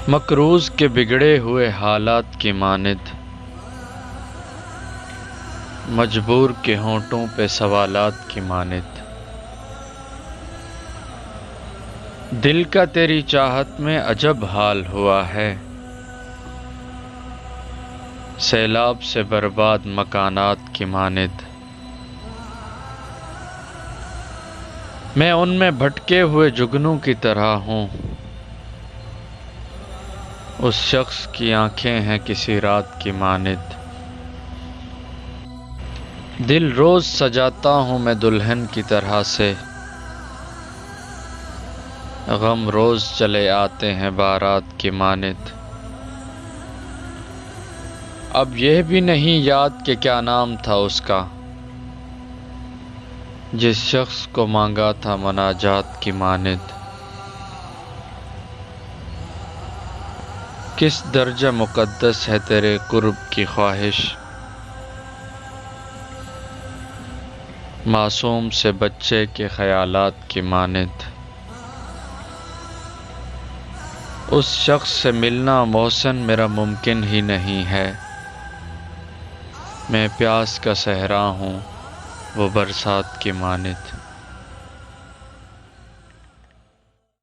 مقروض کے بگڑے ہوئے حالات کی مانند، مجبور کے ہونٹوں پہ سوالات کی مانند، دل کا تیری چاہت میں عجب حال ہوا ہے، سیلاب سے برباد مکانات کی مانند، میں ان میں بھٹکے ہوئے جگنوں کی طرح ہوں، اس شخص کی آنکھیں ہیں کسی رات کی مانند، دل روز سجاتا ہوں میں دلہن کی طرح سے، غم روز چلے آتے ہیں بارات کی مانند، اب یہ بھی نہیں یاد کہ کیا نام تھا اس کا، جس شخص کو مانگا تھا مناجات کی مانند، کس درجہ مقدس ہے تیرے قرب کی خواہش، معصوم سے بچے کے خیالات کی مانند، اس شخص سے ملنا محسن میرا ممکن ہی نہیں ہے، میں پیاس کا صحرا ہوں وہ برسات کی مانند۔